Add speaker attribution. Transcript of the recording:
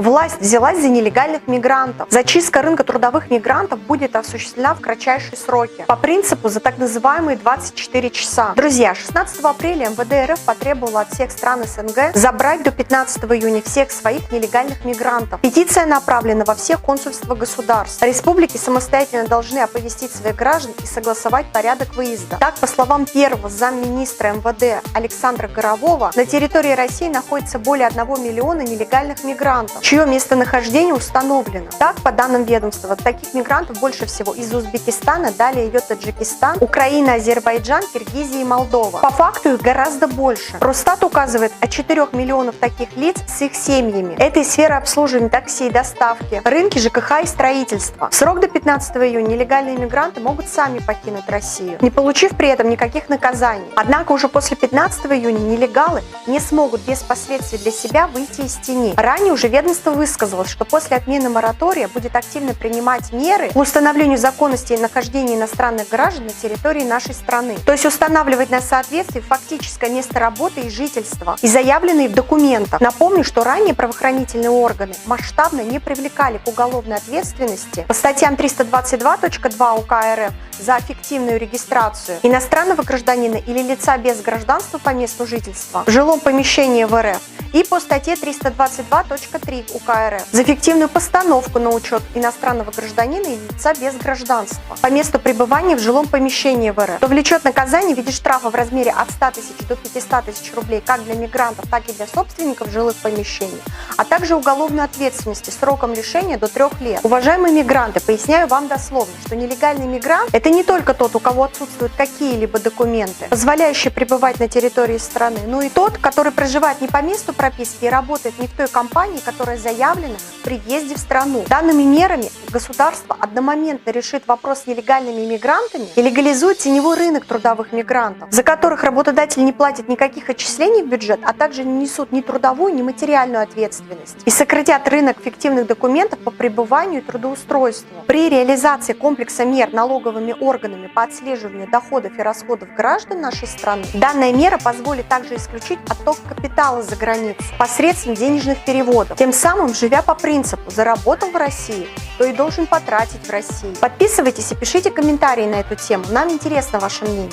Speaker 1: Власть взялась за нелегальных мигрантов. Зачистка рынка трудовых мигрантов будет осуществлена в кратчайшие сроки, по принципу за так называемые 24 часа. Друзья, 16 апреля МВД РФ потребовало от всех стран СНГ забрать до 15 июня всех своих нелегальных мигрантов. Петиция направлена во все консульства государств. Республики самостоятельно должны оповестить своих граждан и согласовать порядок выезда. Так, по словам первого замминистра МВД Александра Горового, на территории России находится более 1 миллиона нелегальных мигрантов, чье местонахождение установлено. Так, по данным ведомства, таких мигрантов больше всего из Узбекистана, далее идет Таджикистан, Украина, Азербайджан, Киргизия и Молдова. По факту их гораздо больше. Росстат указывает о 4 миллионов таких лиц с их семьями. Это и сфера обслуживания такси и доставки, рынки ЖКХ и строительства. В срок до 15 июня нелегальные мигранты могут сами покинуть Россию, не получив при этом никаких наказаний. Однако уже после 15 июня нелегалы не смогут без последствий для себя выйти из тени. Ранее уже ведомство высказалось, что после отмены моратория будет активно принимать меры по установлению законности нахождения иностранных граждан на территории нашей страны. То есть устанавливать на соответствие фактическое место работы и жительства и заявленные в документах. Напомню, что ранее правоохранительные органы масштабно не привлекали к уголовной ответственности по статьям 322.2 УК РФ за фиктивную регистрацию иностранного гражданина или лица без гражданства по месту жительства в жилом помещении в РФ и по статье 322.3 УК РФ за фиктивную постановку на учет иностранного гражданина или лица без гражданства по месту пребывания в жилом помещении в РФ, то влечет наказание в виде штрафа в размере от 100 тысяч до 500 тысяч рублей как для мигрантов, так и для собственников жилых помещений, а также уголовную ответственность сроком лишения до 3 лет. Уважаемые мигранты, поясняю вам дословно, что нелегальный мигрант – это не только тот, у кого отсутствуют какие-либо документы, позволяющие пребывать на территории страны, но и тот, который проживает не по месту прописки и работает не в той компании, которая заявлена при въезде в страну. Данными мерами государство одномоментно решит вопрос с нелегальными мигрантами и легализует теневой рынок трудовых мигрантов, за которых работодатель не платит никаких отчислений в бюджет, а также не несут ни трудовую, ни материальную ответственность, и сократят рынок фиктивных документов по пребыванию и трудоустройству. При реализации комплекса мер налоговыми органами по отслеживанию доходов и расходов граждан нашей страны данная мера позволит также исключить отток капитала за границу посредством денежных переводов, тем самым живя по принципу «заработал в России, то и должен потратить в России». Подписывайтесь и пишите комментарии на эту тему, нам интересно ваше мнение.